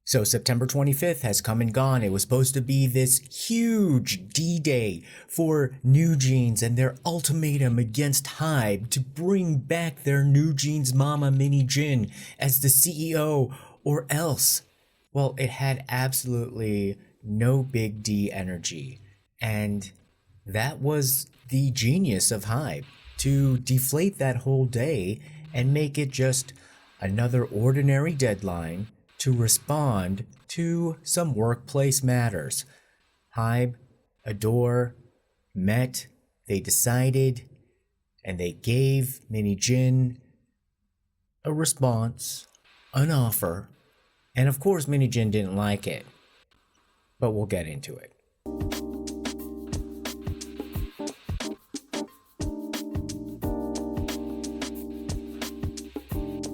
So September 25th has come and gone. It was supposed to be this huge D-Day for New Jeans and their ultimatum against Hybe to bring back their New Jeans mama Mini Jin as the CEO or else. Well, it had absolutely no big D energy. And that was the genius of Hybe, to deflate that whole day and make it just another ordinary deadline to respond to some workplace matters. Hybe, Adore, met, they decided, and they gave Mini Jin a response, an offer, and of course Mini Jin didn't like it, but we'll get into it.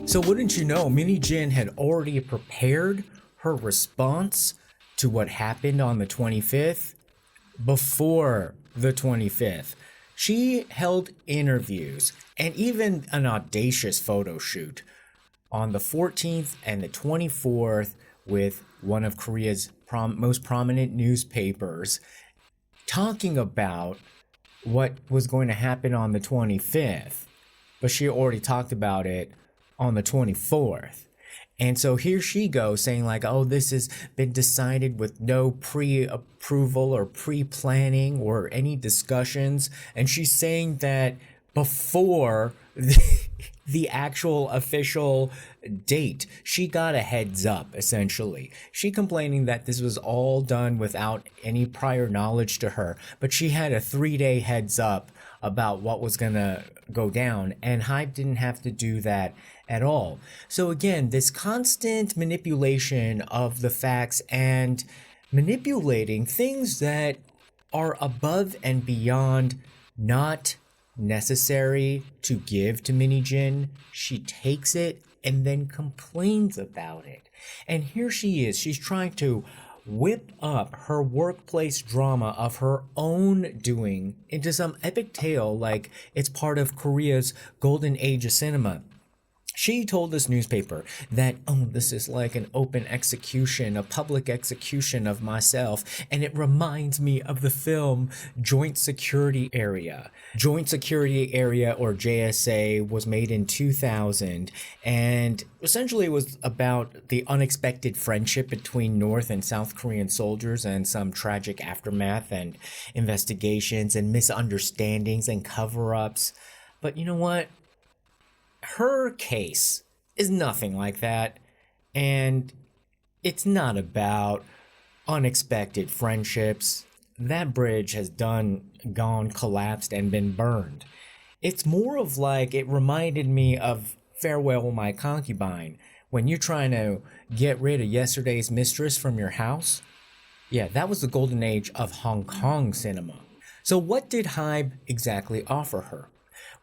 So wouldn't you know, Mini Jin had already prepared her response to what happened on the 25th before the 25th. She held interviews and even an audacious photo shoot on the 14th and the 24th with one of Korea's most prominent newspapers, talking about what was going to happen on the 25th. But she already talked about it on the 24th. And so here she goes saying like, oh, this has been decided with no pre-approval or pre-planning or any discussions. And she's saying that before the actual official date, she got a heads up, essentially. She complaining that this was all done without any prior knowledge to her, but she had a 3-day heads up about what was gonna go down, and Hybe didn't have to do that at all. So again, this constant manipulation of the facts and manipulating things that are above and beyond not necessary to give to Mini Jin, she takes it and then complains about it. And here she is, she's trying to whip up her workplace drama of her own doing into some epic tale like it's part of Korea's golden age of cinema. She told this newspaper that, oh, this is like an open execution, a public execution of myself, and it reminds me of the film Joint Security Area. Joint Security Area, or JSA, was made in 2000, and essentially it was about the unexpected friendship between North and South Korean soldiers and some tragic aftermath and investigations and misunderstandings and cover-ups. But you know what? Her case is nothing like that, and it's not about unexpected friendships. That bridge has gone, collapsed, and been burned. It's more of like, it reminded me of Farewell My Concubine, when you're trying to get rid of yesterday's mistress from your house. Yeah, that was the golden age of Hong Kong cinema. So what did Hybe exactly offer her?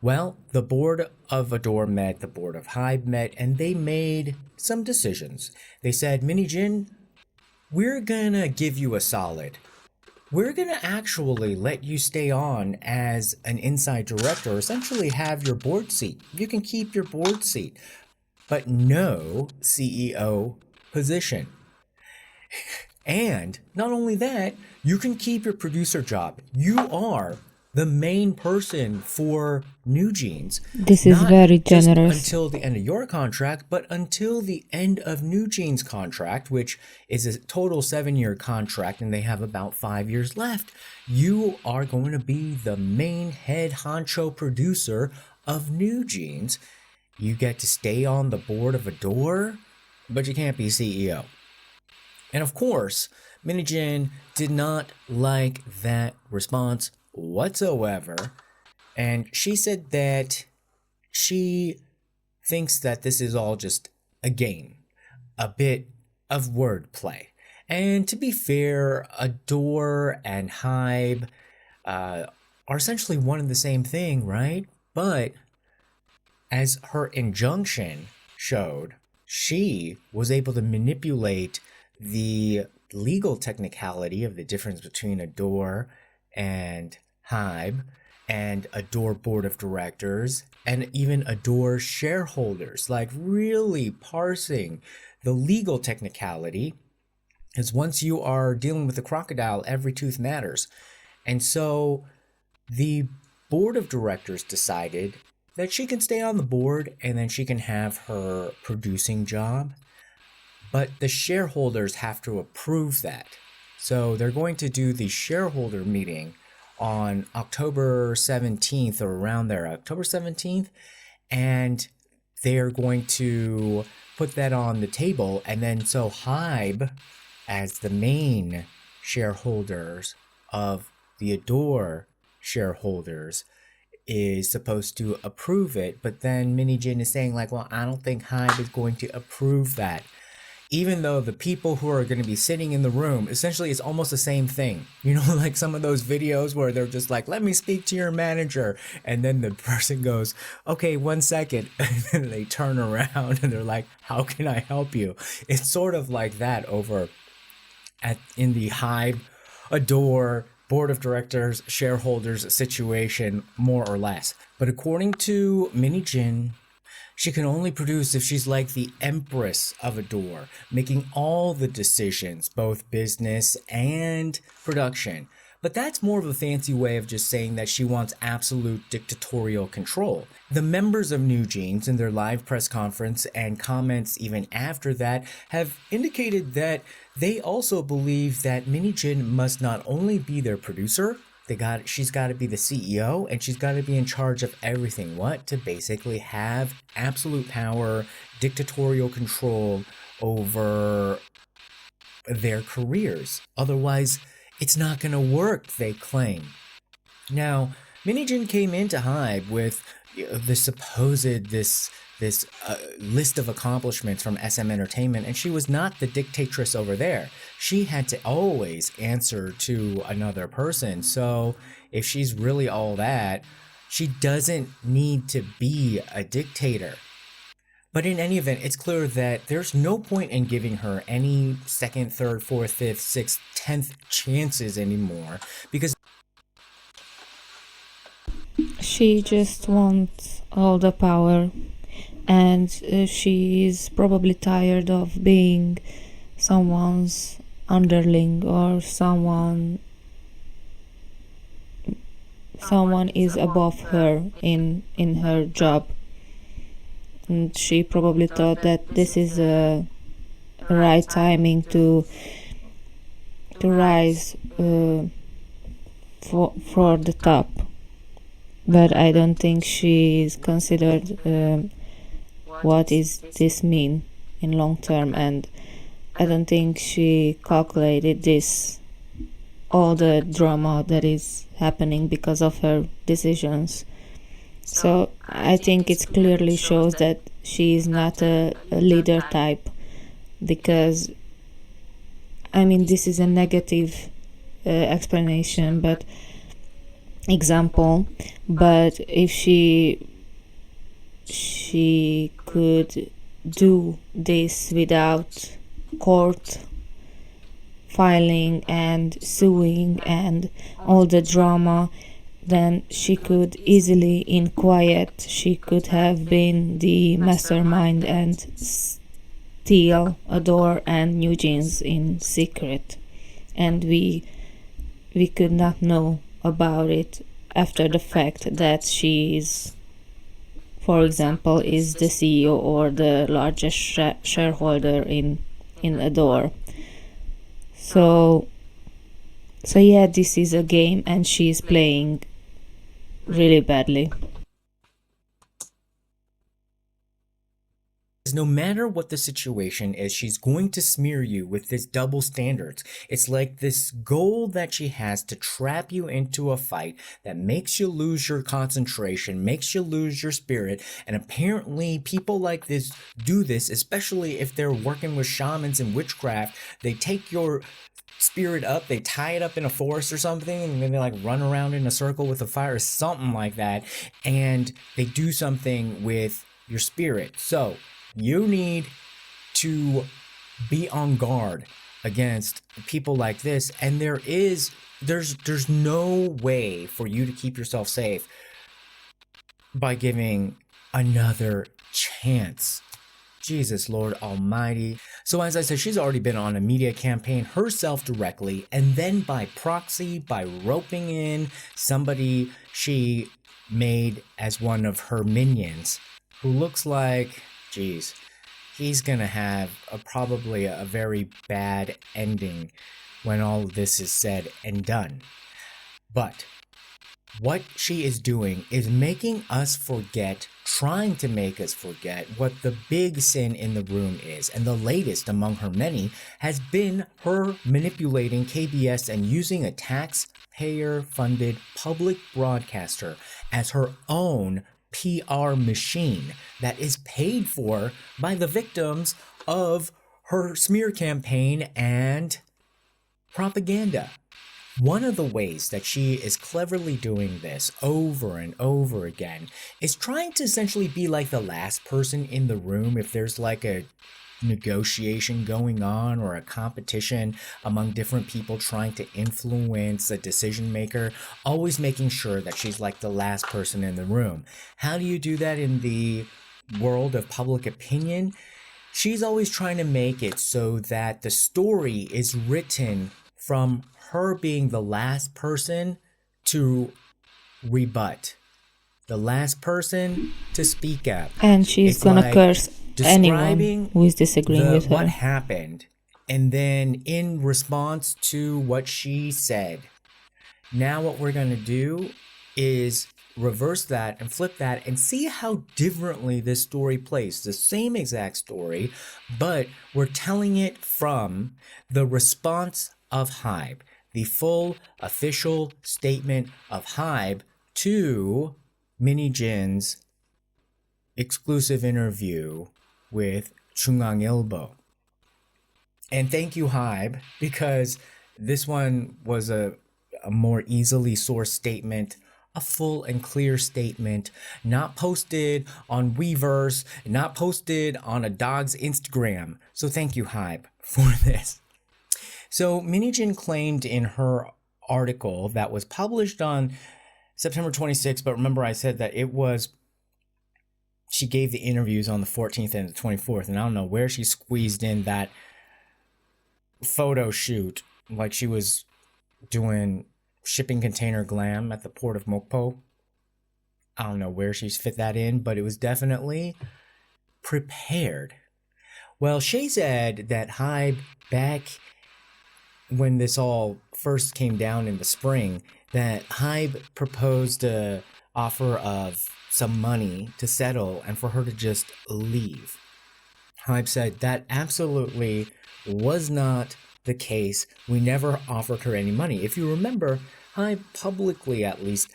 Well, the board of Adore met, the board of Hybe met, and they made some decisions. They said, Mini Jin, we're gonna give you a solid. We're gonna actually let you stay on as an inside director, essentially have your board seat. You can keep your board seat, but no CEO position. And not only that, you can keep your producer job. You are the main person for New Jeans. This is Not very just generous. until the end of your contract, but until the end of New Jeans' contract, which is a total 7-year contract, and they have about 5 years left. You are going to be the main head honcho producer of New Jeans. You get to stay on the board of Adore, but you can't be CEO. And of course, Mini Jin did not like that response whatsoever, and she said that she thinks that this is all just a game, a bit of wordplay. And to be fair, Adore and Hybe are essentially one and the same thing, right? But as her injunction showed, she was able to manipulate the legal technicality of the difference between Adore and Hybe, and Adore board of directors and even Adore shareholders, like really parsing the legal technicality. Because once you are dealing with a crocodile, every tooth matters. And so the board of directors decided that she can stay on the board and then she can have her producing job, but the shareholders have to approve that. So they're going to do the shareholder meeting on October 17th or around there, October 17th, and they are going to put that on the table. And then so Hybe, as the main shareholders of the Adore shareholders, is supposed to approve it, but then Mini Jin is saying like, well, I don't think Hybe is going to approve that. Even though the people who are going to be sitting in the room, essentially it's almost the same thing. You know, like some of those videos where they're just like, let me speak to your manager. And then the person goes, okay, 1 second. And then they turn around and they're like, how can I help you? It's sort of like that over in the Hybe Adore board of directors shareholders situation, more or less. But according to Mini Jin, she can only produce if she's like the empress of Adore, making all the decisions, both business and production. But that's more of a fancy way of just saying that she wants absolute dictatorial control. The members of New Jeans in their live press conference and comments even after that have indicated that they also believe that Mini Jin must not only be their producer, she's got to be the CEO and she's got to be in charge of everything. What? To basically have absolute power, dictatorial control over their careers. Otherwise, it's not going to work, they claim. Now, Mini Jin came into Hybe with the supposed this list of accomplishments from SM Entertainment, and she was not the dictatress over there. She had to always answer to another person. So if she's really all that, she doesn't need to be a dictator. But in any event, it's clear that there's no point in giving her any second, third, fourth, fifth, sixth, 10th chances anymore, because she just wants all the power, and she is probably tired of being someone's underling, or someone is above her in her job. And she probably thought that this is a right timing to rise for the top. But I don't think she is considered what is this mean in long term, and I don't think she calculated this, all the drama that is happening because of her decisions. So I think it clearly shows that she is not a leader type, because I mean, this is a negative explanation, but example, but if she could do this without court filing and suing and all the drama, then she could easily, in quiet, she could have been the mastermind and steal Adore and New Jeans in secret, and we could not know about it after the fact that she is, for example, is the CEO or the largest shareholder in Adore. So yeah, this is a game and she is playing really badly. No matter what the situation is, she's going to smear you with this double standards. It's like this goal that she has to trap you into a fight that makes you lose your concentration, makes you lose your spirit. And apparently people like this do this, especially if they're working with shamans and witchcraft. They take your spirit up, they tie it up in a forest or something, and then they like run around in a circle with a fire or something like that, and they do something with your spirit. So you need to be on guard against people like this, and there's no way for you to keep yourself safe by giving another chance. Jesus, Lord Almighty. So as I said, she's already been on a media campaign herself directly, and then by proxy, by roping in somebody she made as one of her minions, who looks like, geez, he's gonna have probably a very bad ending when all of this is said and done. But what she is doing is making us forget, trying to make us forget what the big sin in the room is. And the latest among her many has been her manipulating KBS and using a taxpayer-funded public broadcaster as her own PR machine that is paid for by the victims of her smear campaign and propaganda. One of the ways that she is cleverly doing this over and over again is trying to essentially be like the last person in the room if there's like a negotiation going on or a competition among different people trying to influence a decision maker, always making sure that she's like the last person in the room. How do you do that in the world of public opinion? She's always trying to make it so that the story is written from her being the last person to rebut, the last person to speak up. And she's It's gonna like curse anyone describing who is disagreeing with what her. happened, and then in response to what she said, now what we're going to do is reverse that and flip that and see how differently this story plays. The same exact story, but we're telling it from the response of Hybe, the full official statement of Hybe to Mini Jin's exclusive interview with 중앙일보. And thank you, Hybe, because this one was a more easily sourced statement, a full and clear statement, not posted on Weverse, not posted on a dog's Instagram. So thank you, Hybe, for this. So Minijin claimed in her article that was published on September 26th, but remember I said that she gave the interviews on the 14th and the 24th, and I don't know where she squeezed in that photo shoot, like she was doing shipping container glam at the port of Mokpo. I don't know where she's fit that in, but it was definitely prepared. Well, she said that Hybe, back when this all first came down in the spring, that Hybe proposed a offer of some money to settle and for her to just leave. Hybe said that absolutely was not the case. We never offered her any money. If you remember, Hybe publicly at least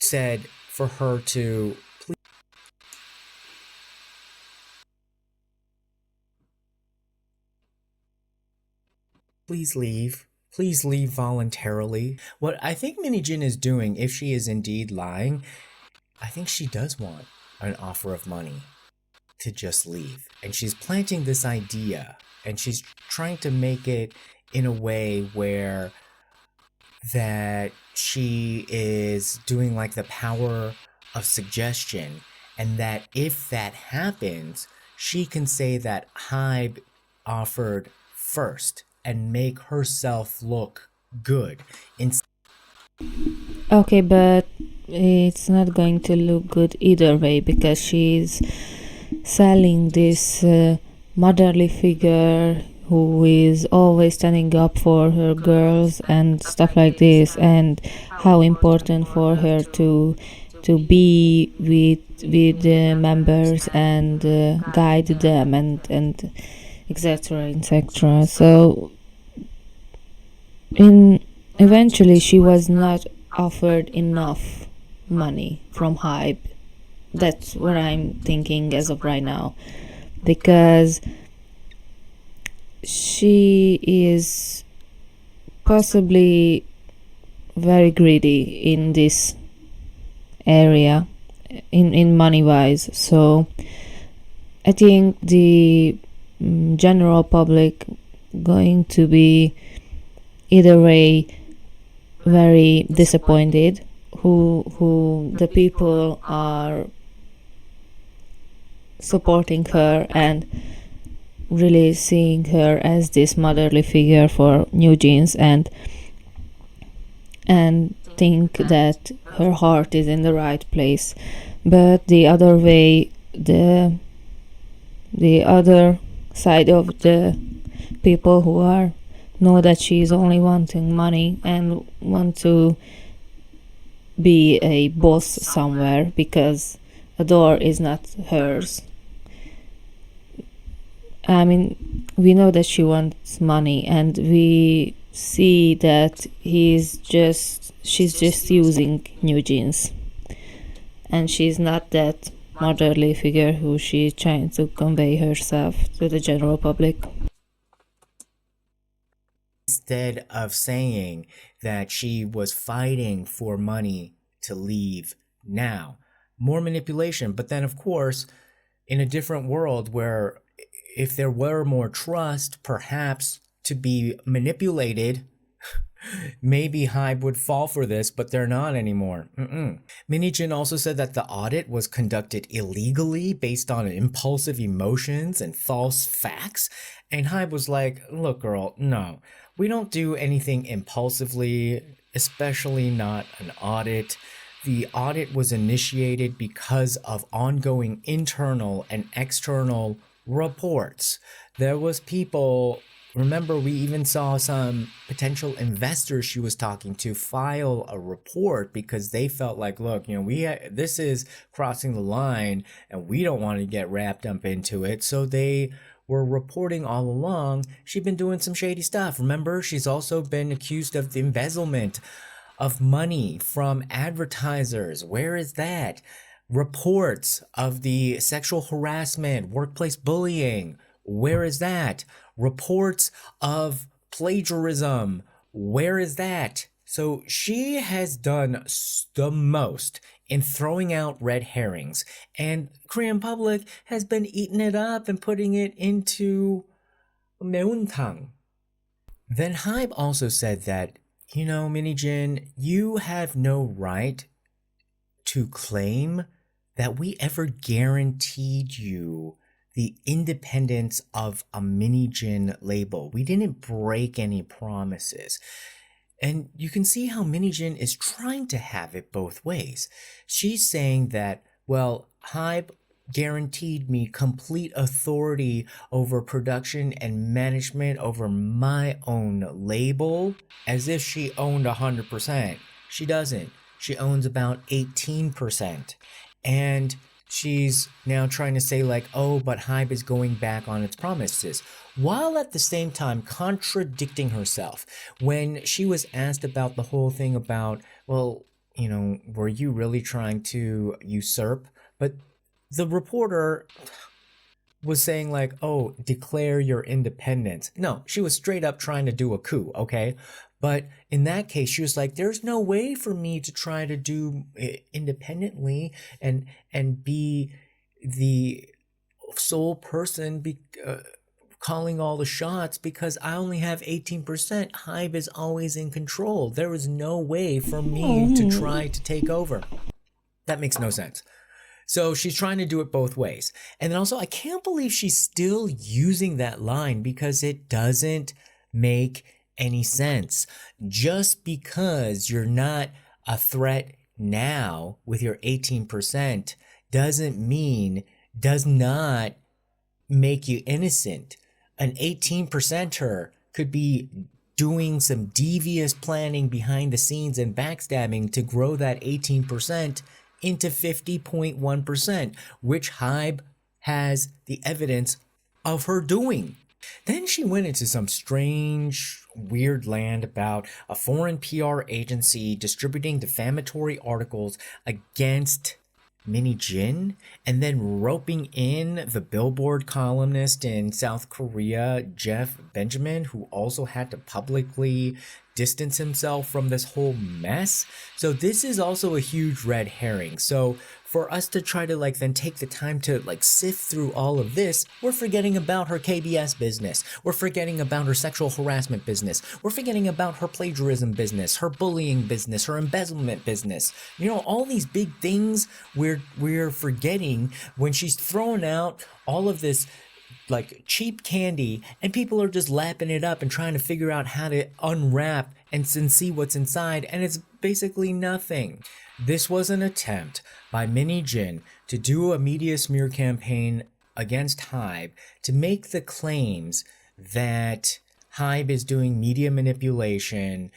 said for her to please leave. Please leave voluntarily. What I think Minijin is doing, if she is indeed lying, I think she does want an offer of money to just leave. And she's planting this idea, and she's trying to make it in a way where that she is doing like the power of suggestion, and that if that happens, she can say that Hybe offered first and make herself look good. Okay, but it's not going to look good either way, because she's selling this motherly figure who is always standing up for her girls and stuff like this, and how important for her to be with the members and guide them and etc. etc. So eventually she was not offered enough money from Hybe. That's what I'm thinking as of right now, because she is possibly very greedy in this area, in money wise. So I think the general public going to be either way very disappointed, who the people are supporting her and really seeing her as this motherly figure for New Jeans, and think that her heart is in the right place. But the other way, the other side of the people who are know that she's only wanting money and want to be a boss somewhere because Adore is not hers. I mean, we know that she wants money, and we see that she's just using New Jeans, and she's not that motherly figure who she's trying to convey herself to the general public. Instead of saying that she was fighting for money to leave now. More manipulation. But then, of course, in a different world where if there were more trust, perhaps to be manipulated, maybe Hybe would fall for this, but they're not anymore. Mini Jin also said that the audit was conducted illegally based on impulsive emotions and false facts. And Hybe was like, look, girl, no, we don't do anything impulsively, especially not an audit. The audit was initiated because of ongoing internal and external reports. There was people, remember, we even saw some potential investors she was talking to file a report because they felt like, look, this is crossing the line and we don't want to get wrapped up into it. So they were reporting all along she'd been doing some shady stuff. Remember, she's also been accused of embezzlement of money from advertisers. Where is that? Reports of the sexual harassment, workplace bullying. Where is that? Reports of plagiarism. Where is that? So she has done the most in throwing out red herrings, and Korean public has been eating it up and putting it into 매운탕. Then Hybe also said that, Mini Jin, you have no right to claim that we ever guaranteed you the independence of a Mini Jin label. We didn't break any promises. And you can see how Mini Jin is trying to have it both ways. She's saying that, well, Hybe guaranteed me complete authority over production and management over my own label, as if she owned 100%. She doesn't. She owns about 18%. And she's now trying to say like, oh, but Hybe is going back on its promises, while at the same time contradicting herself. When she was asked about the whole thing about, well, were you really trying to usurp? But the reporter was saying like, oh, declare your independence. No, she was straight up trying to do a coup, okay? But in that case, she was like, there's no way for me to try to do it independently and be the sole person calling all the shots because I only have 18%. Hybe is always in control. There is no way for me to try to take over. That makes no sense. So she's trying to do it both ways. And then also, I can't believe she's still using that line because it doesn't make any sense. Just because you're not a threat now with your 18% does not make you innocent. An 18%er could be doing some devious planning behind the scenes and backstabbing to grow that 18% into 50.1%, which Hybe has the evidence of her doing. Then she went into some strange, weird land about a foreign PR agency distributing defamatory articles against Mini Jin, and then roping in the Billboard columnist in South Korea, Jeff Benjamin, who also had to publicly distance himself from this whole mess. So this is also a huge red herring. So for us to try to like then take the time to like sift through all of this, we're forgetting about her KBS business. We're forgetting about her sexual harassment business. We're forgetting about her plagiarism business, her bullying business, her embezzlement business. You know, all these big things we're forgetting when she's throwing out all of this like cheap candy, and people are just lapping it up and trying to figure out how to unwrap and see what's inside, and it's basically nothing. This was an attempt by Minnie Jin to do a media smear campaign against Hybe to make the claims that Hybe is doing media manipulation,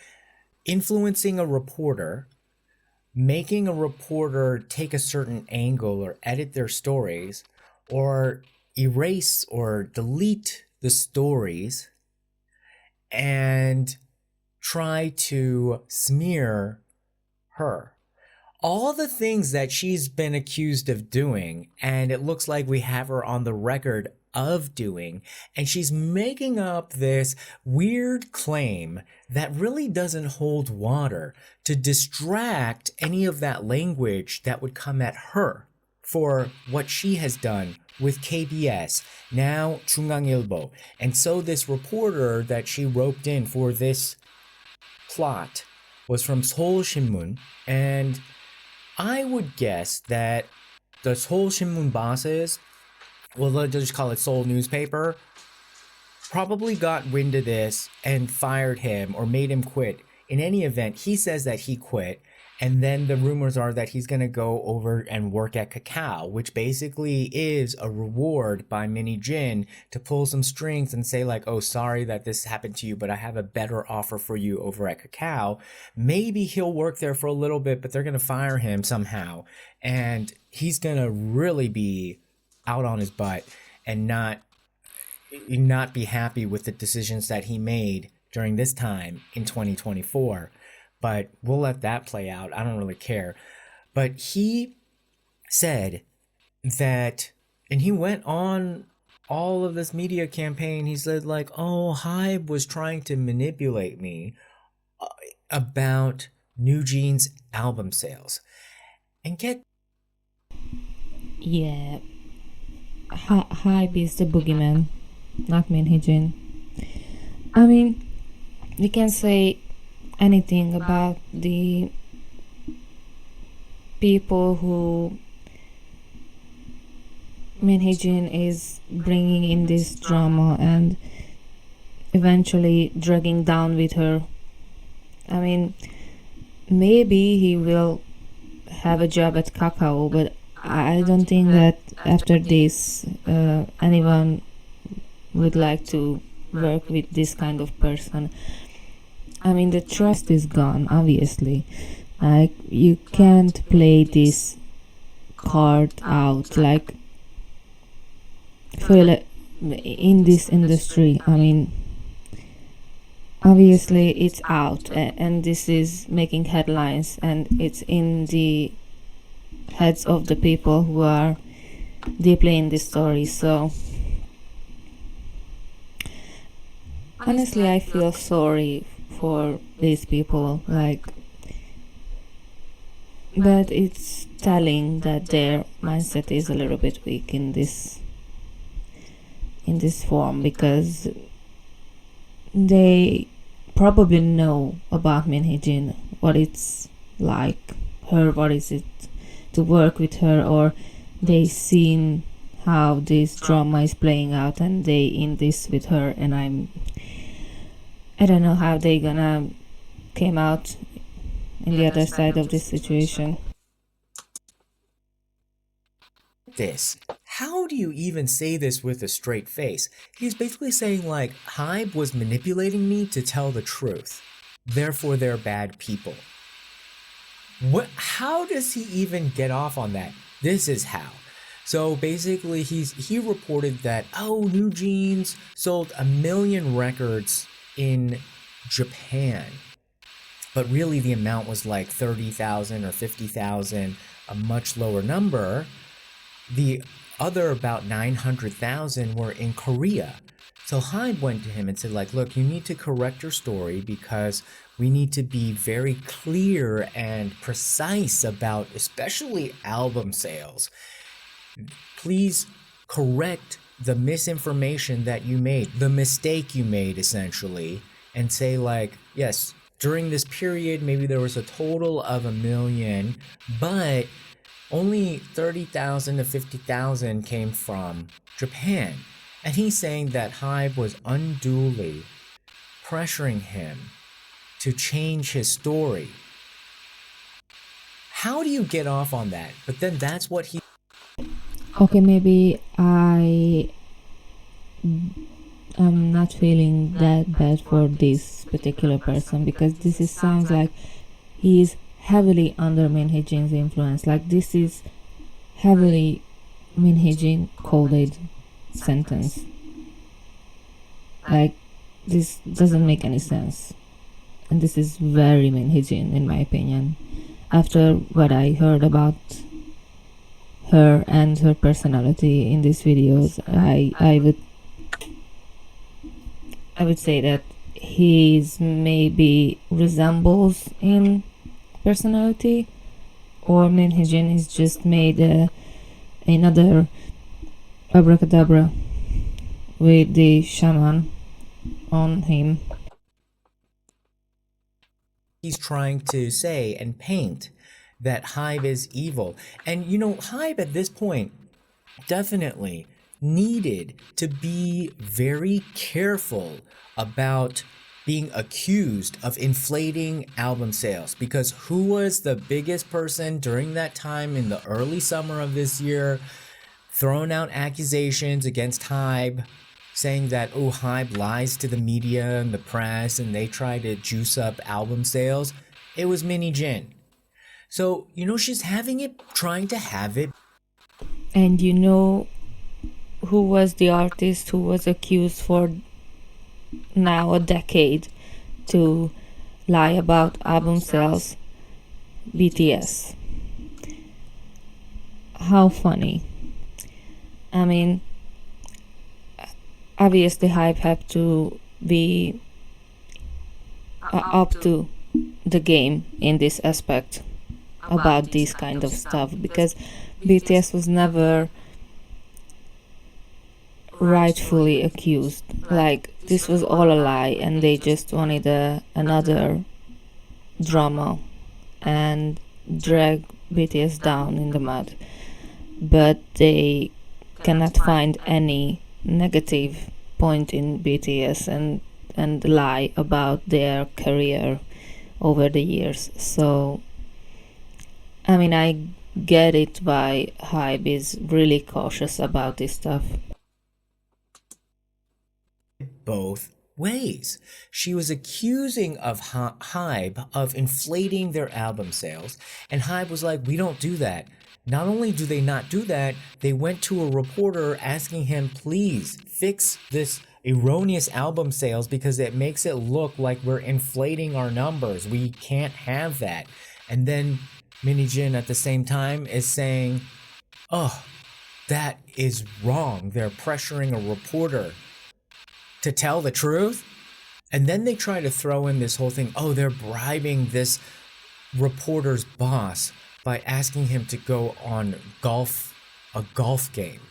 influencing a reporter, making a reporter take a certain angle or edit their stories, or erase or delete the stories and try to smear her. All the things that she's been accused of doing, and it looks like we have her on the record of doing, and she's making up this weird claim that really doesn't hold water to distract any of that language that would come at her for what she has done with KBS, now 중앙일보. And so this reporter that she roped in for this plot was from Seoul Shinmun, and I would guess that the Seoul Shinmun bosses, well, let's just call it Seoul newspaper, probably got wind of this and fired him or made him quit. In any event, he says that he quit, and then the rumors are that he's going to go over and work at Kakao, which basically is a reward by Minnie Jin to pull some strings and say like, oh, sorry that this happened to you, but I have a better offer for you over at Kakao. Maybe he'll work there for a little bit, but they're going to fire him somehow. And he's going to really be out on his butt and not be happy with the decisions that he made during this time in 2024. But we'll let that play out. I don't really care. But he said that, and he went on all of this media campaign. He said like, oh, Hybe was trying to manipulate me about New Jeans album sales. And Yeah, Hybe is the boogeyman, not Minhee Jin. I mean, we can say anything about the people who Minhee Jin is bringing in this drama and eventually dragging down with her. I mean, maybe he will have a job at Kakao, but I don't think that after this anyone would like to work with this kind of person. I mean, the trust is gone, obviously. Like, you can't play this card out, like, in this industry. I mean, obviously it's out, and this is making headlines, and it's in the heads of the people who are deeply in this story. So honestly, I feel sorry for these people, like, but it's telling that their mindset is a little bit weak in this form, because they probably know about Minhee Jin, what it's like what is it to work with her, or they seen how this drama is playing out and they in this with her, and I don't know how they gonna came out in the other side of this situation. This. How do you even say this with a straight face? He's basically saying like, Hybe was manipulating me to tell the truth. Therefore, they're bad people. How does he even get off on that? This is how. So basically, he reported that, oh, New Jeans sold 1 million records in Japan. But really the amount was like 30,000 or 50,000, a much lower number. The other about 900,000 were in Korea. So Hybe went to him and said, like, look, you need to correct your story because we need to be very clear and precise about especially album sales. Please correct the misinformation that you made, the mistake you made essentially, and say like, yes, during this period, maybe there was a total of 1 million, but only 30,000 to 50,000 came from Japan. And he's saying that Hybe was unduly pressuring him to change his story. How do you get off on that? But then that's what he... Okay, maybe I'm not feeling that bad for this particular person, because sounds like he's heavily under Minhee influence. Like, this is heavily Minhee coded sentence. Like, this doesn't make any sense, and this is very Minhee in my opinion. After what I heard about her and her personality in these videos, I would say that he's maybe resembles in personality, or Minhee is just made another abracadabra with the shaman on him. He's trying to say and paint that Hybe is evil. And you know, Hybe at this point definitely needed to be very careful about being accused of inflating album sales, because who was the biggest person during that time in the early summer of this year throwing out accusations against Hybe, saying that, oh, Hybe lies to the media and the press and they try to juice up album sales? It was Minhee. So, you know, she's trying to have it. And you know who was the artist who was accused for now a decade to lie about album sales? BTS. How funny. I mean, obviously Hybe had to be up to the game in this aspect about this kind of stuff, because BTS was never rightfully accused. Like, this was all a lie and they just wanted another drama and drag BTS down in the mud, but they cannot find any negative point in BTS and lie about their career over the years. So I mean, I get it why Hybe is really cautious about this stuff. Both ways. She was accusing of Hybe of inflating their album sales, and Hybe was like, we don't do that. Not only do they not do that, they went to a reporter asking him, please fix this erroneous album sales because it makes it look like we're inflating our numbers. We can't have that. And then Minhee at the same time is saying, oh, that is wrong. They're pressuring a reporter to tell the truth. And then they try to throw in this whole thing. Oh, they're bribing this reporter's boss by asking him to go on a golf game.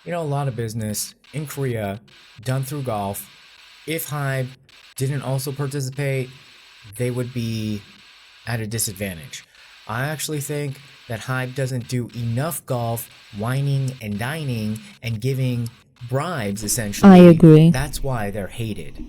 You know, a lot of business in Korea done through golf. If Hybe didn't also participate, they would be at a disadvantage. I actually think that Hybe doesn't do enough golf, whining and dining and giving bribes, essentially. I agree. That's why they're hated.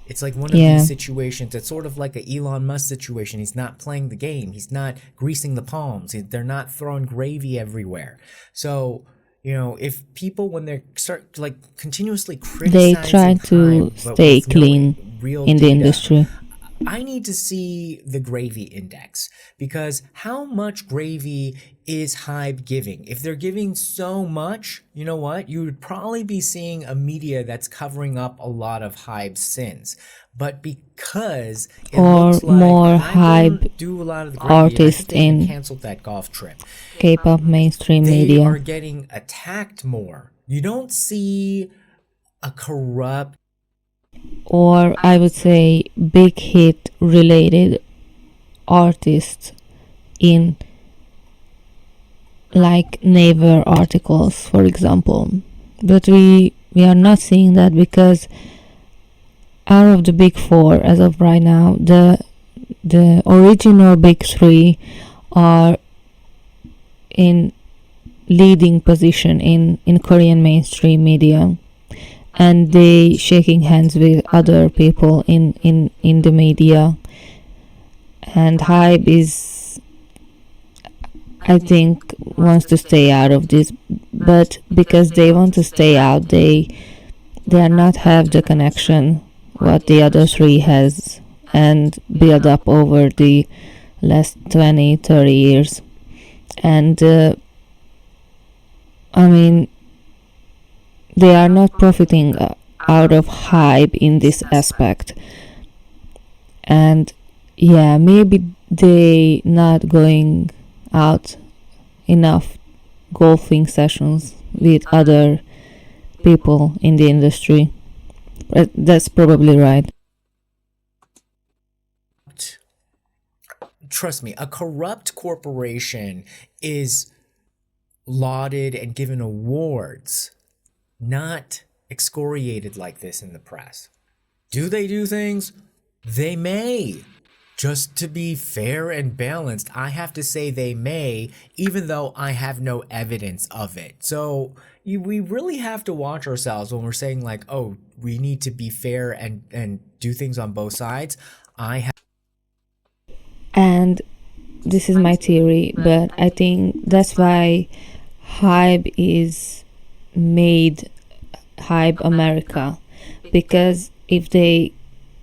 It's like one of these situations. It's sort of like an Elon Musk situation. He's not playing the game. He's not greasing the palms. They're not throwing gravy everywhere. So, you know, if people, when they start like continuously criticizing, they try to stay clean in the industry. I need to see the gravy index, because how much gravy is Hybe giving? If they're giving so much, you know what? You would probably be seeing a media that's covering up a lot of Hybe's sins. But because it or looks like more Hybe do a lot of the gravy, artists in canceled that golf trip. K-pop mainstream They media are getting attacked more. You don't see a corrupt or I would say big hit related artists in like Naver articles, for example. But we are not seeing that because out of the big four as of right now, the original big three are in leading position in Korean mainstream media, and they shaking hands with other people in the media. And Hype is, I think, wants to stay out of this, but because they want to stay out, they are not have the connection what the other three has and build up over the last 20-30 years. And I mean, they are not profiting out of Hype in this aspect. And yeah, maybe they not going out enough golfing sessions with other people in the industry. That's probably right. Trust me, a corrupt corporation is lauded and given awards, not excoriated like this in the press. Do they do things? They may. Just to be fair and balanced, I have to say they may, even though I have no evidence of it. So we really have to watch ourselves when we're saying like, oh, we need to be fair and do things on both sides. And this is my theory, but I think that's why Hype is made Hype America, because if they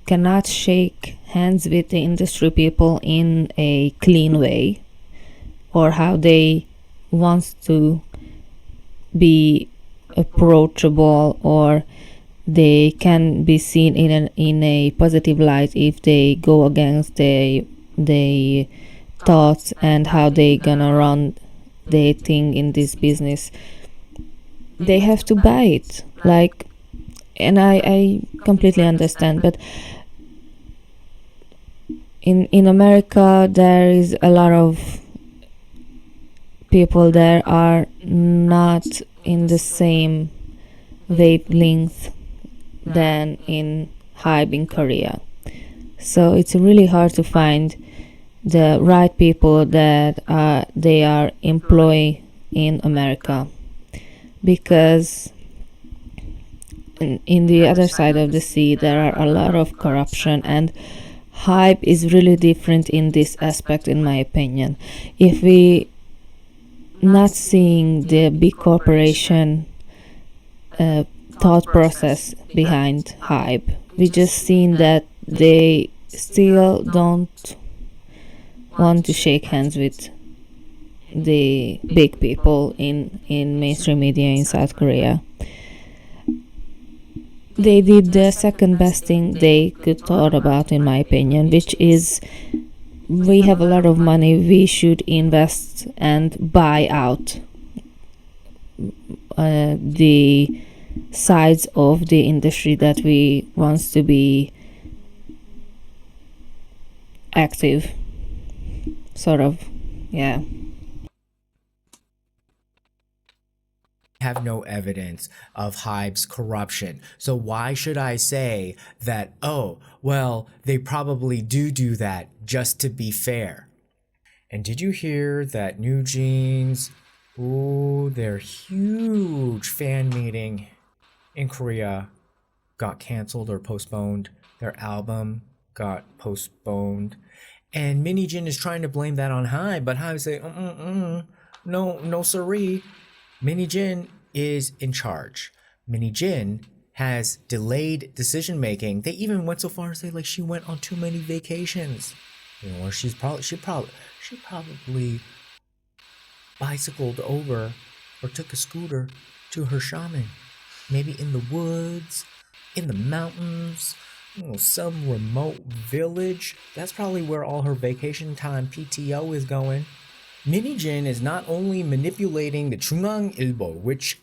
cannot shake hands with the industry people in a clean way, or how they want to be approachable, or they can be seen in a positive light if they go against the thoughts and how they gonna run their thing in this business, they have to buy it. Like, and I completely understand, but in America there is a lot of people that are not in the same wavelength than in Hype in Korea. So it's really hard to find the right people that they are employed in America, because in the other side of the sea there are a lot of corruption, and Hype is really different in this aspect, in my opinion. If we not seeing the big corporation thought process behind Hype, we just seen that they still don't want to shake hands with the big people in mainstream media in South Korea. They did the second best thing they could thought about, in my opinion, which is, we have a lot of money, we should invest and buy out the sides of the industry that we wants to be active, sort of. Yeah. Have no evidence of Hype's corruption. So why should I say that, oh, well, they probably do that just to be fair? And did you hear that New Jeans, their huge fan meeting in Korea got canceled or postponed? Their album got postponed. And Mini Jin is trying to blame that on Hype, but Hype say, no siree. Mini Jin is in charge. Mini Jin has delayed decision making. They even went so far as to say like she went on too many vacations. You know, or she probably bicycled over or took a scooter to her shaman. Maybe in the woods, in the mountains, some remote village. That's probably where all her vacation time PTO is going. Mini Jin is not only manipulating the Chungang Ilbo, which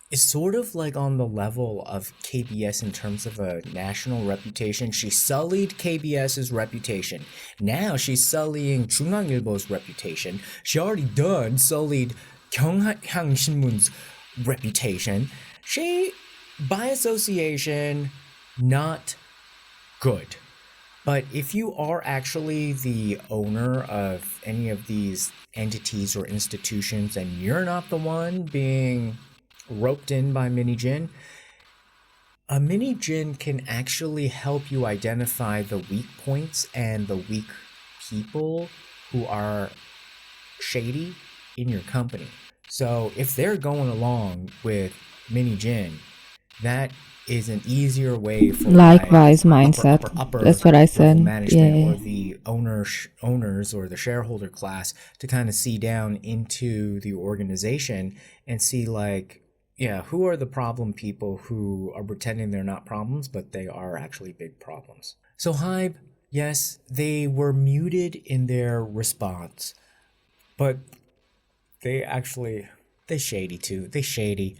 is sort of like on the level of KBS in terms of a national reputation. She sullied KBS's reputation. Now she's sullying 중앙일보's reputation. She already done sullied 경향 신문's reputation. She, by association, not good. But if you are actually the owner of any of these entities or institutions and you're not the one being roped in by Mini Jin, a Mini Jin can actually help you identify the weak points and the weak people who are shady in your company. So if they're going along with Mini Jin, that is an easier way for Likewise mindset. That's what I said. management Yeah. or the owners or the shareholder class to kind of see down into the organization and see like, yeah, who are the problem people who are pretending they're not problems, but they are actually big problems. So Hybe, yes, they were muted in their response, but they shady too. They shady.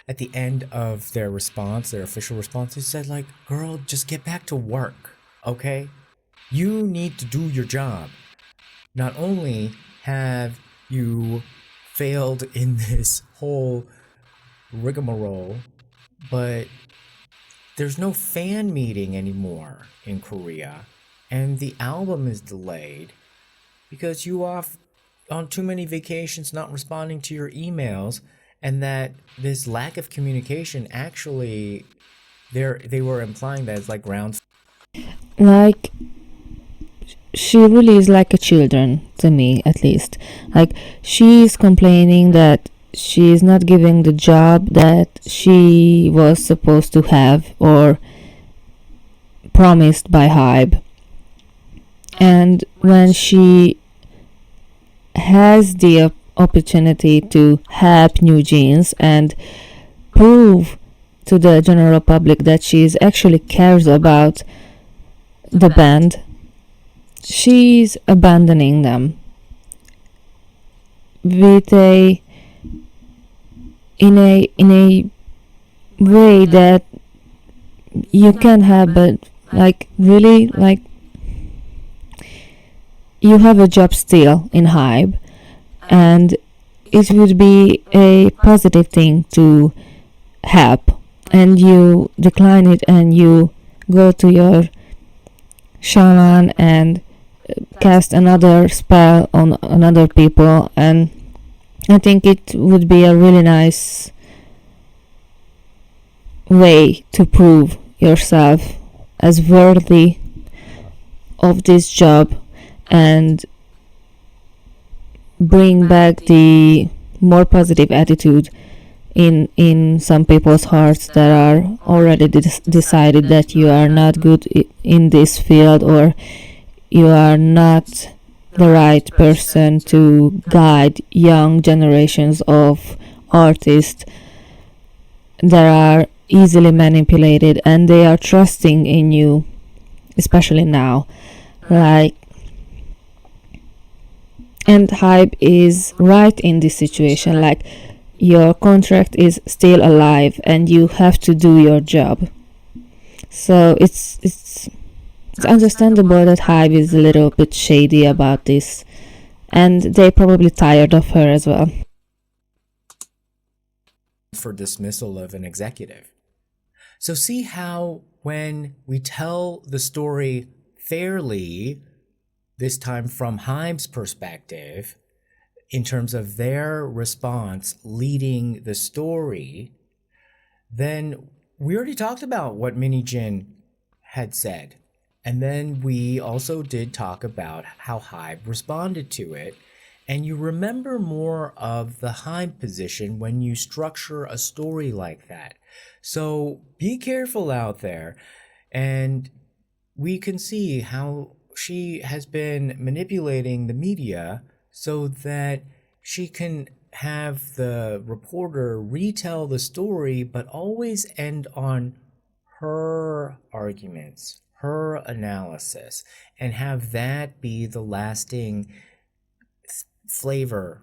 At the end of their response, their official response, they said like, "Girl, just get back to work, okay? You need to do your job. Not only have you failed in this whole rigmarole, but there's no fan meeting anymore in Korea, and the album is delayed because you off on too many vacations not responding to your emails, and that this lack of communication actually they were implying that it's like grounds." Like, she really is like a children to me, at least. Like, she's complaining that she is not giving the job that she was supposed to have or promised by Hybe. And when she has the opportunity to help New Jeans and prove to the general public that she actually cares about the band, she's abandoning them with in a way that you can have, but like really, like, you have a job still in Hybe, and it would be a positive thing to help, and you decline it and you go to your shaman and cast another spell on another people. And I think it would be a really nice way to prove yourself as worthy of this job and bring back the more positive attitude in some people's hearts that are already decided that you are not good in this field, or you are not the right person to guide young generations of artists that are easily manipulated and they are trusting in you, especially now. Like, and Hybe is right in this situation. Like, your contract is still alive and you have to do your job. So it's understandable that Hybe is a little bit shady about this, and they probably tired of her as well. For dismissal of an executive. So see how when we tell the story fairly, this time from Hybe's perspective, in terms of their response leading the story, then we already talked about what Mini Jin had said. And then we also did talk about how Hybe responded to it. And you remember more of the Hybe position when you structure a story like that. So be careful out there. And we can see how she has been manipulating the media so that she can have the reporter retell the story, but always end on her arguments, her analysis, and have that be the lasting flavor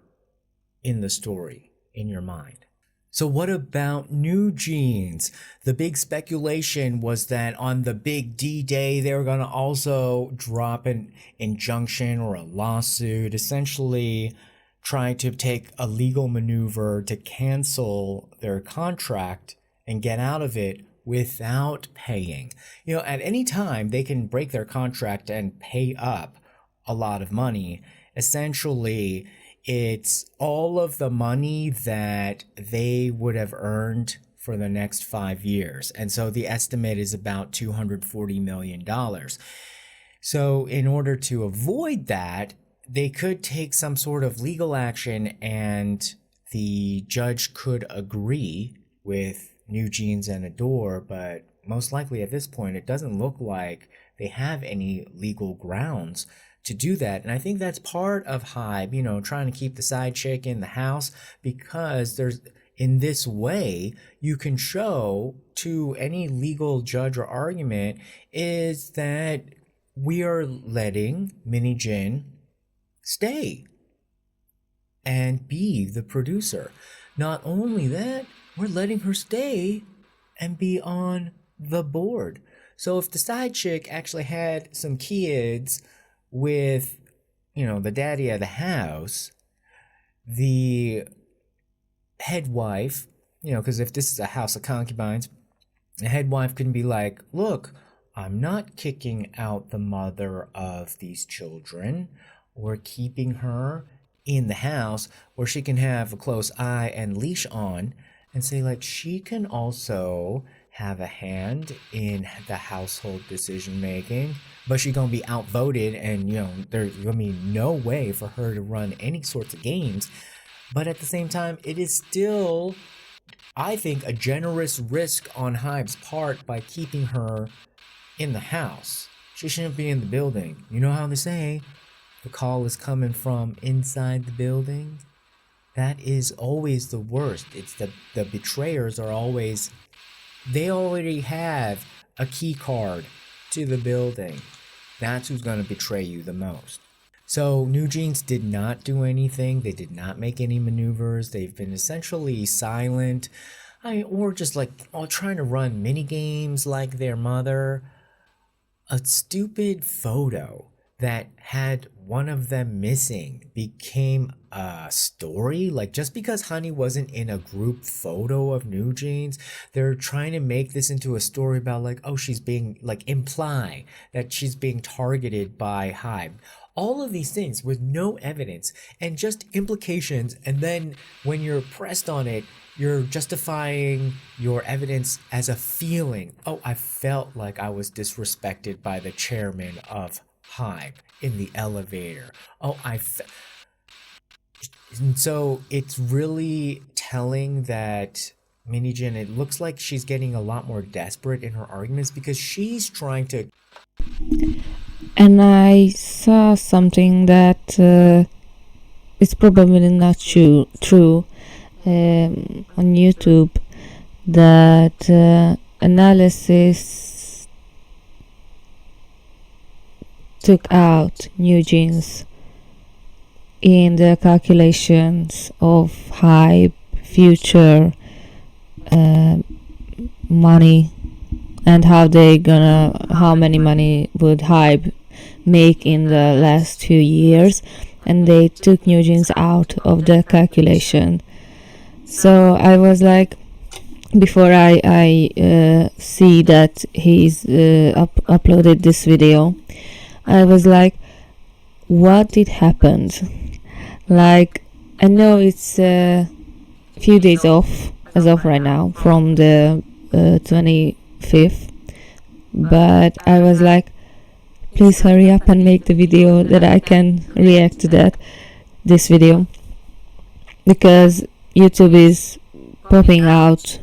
in the story in your mind. So what about New Jeans? The big speculation was that on the big D-Day, they were going to also drop an injunction or a lawsuit, essentially trying to take a legal maneuver to cancel their contract and get out of it without paying. You know, at any time, they can break their contract and pay up a lot of money. Essentially, it's all of the money that they would have earned for the next 5 years. And so the estimate is about $240 million. So in order to avoid that, they could take some sort of legal action and the judge could agree with New Jeans and Adore, but most likely at this point, it doesn't look like they have any legal grounds to do that. And I think that's part of Hybe, you know, trying to keep the side chick in the house, because there's, in this way, you can show to any legal judge or argument is that we are letting Mini Jin stay and be the producer. Not only that, we're letting her stay and be on the board. So if the side chick actually had some kids with, you know, the daddy of the house, the head wife, you know, because if this is a house of concubines, the head wife can be like, look, I'm not kicking out the mother of these children. We're keeping her in the house where she can have a close eye and leash on, and say, like, she can also have a hand in the household decision making, but she's gonna be outvoted, and, you know, there's gonna be no way for her to run any sorts of games. But at the same time, it is still, I think, a generous risk on Hybe's part by keeping her in the house. She shouldn't be in the building. You know how they say the call is coming from inside the building? That is always the worst. It's the betrayers are always, they already have a key card to the building. That's who's going to betray you the most. So New Jeans did not do anything. They did not make any maneuvers. They've been essentially silent, or just like trying to run mini games like their mother. A stupid photo that had one of them missing became a story. Like, just because Honey wasn't in a group photo of New Jeans, they're trying to make this into a story about, like, oh, she's being, like, imply that she's being targeted by Hybe. All of these things with no evidence and just implications, and then when you're pressed on it, you're justifying your evidence as a feeling. Oh, I felt like I was disrespected by the chairman of Hybe in the elevator. Oh, and so it's really telling that Mini Jin, it looks like she's getting a lot more desperate in her arguments, because she's trying to. And I saw something that is probably not true on YouTube, that analysis took out New Jeans in the calculations of Hybe future money, and how many money would Hybe make in the last few years, and they took New Jeans out of the calculation. So I was like, before I see that he's uploaded this video, I was like, what did happen? Like, I know it's a few days off as of right now from the 25th, but I was like, please hurry up and make the video that I can react to this video, because YouTube is popping out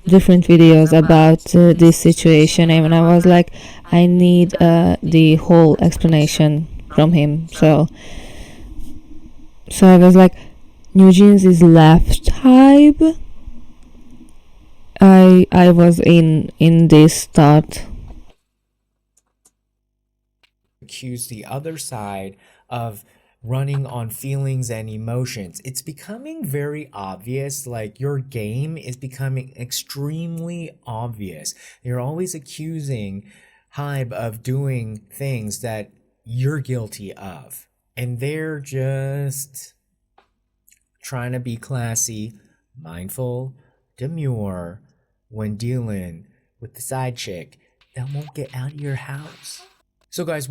different videos about this situation, and I was like, I need the whole explanation from him. So I was like, New Jeans is left Hybe. I was in this thought. Accuse the other side of running on feelings and emotions. It's becoming very obvious, like your game is becoming extremely obvious. You're always accusing Hybe of doing things that you're guilty of. And they're just trying to be classy, mindful, demure when dealing with the side chick that won't get out of your house. So guys,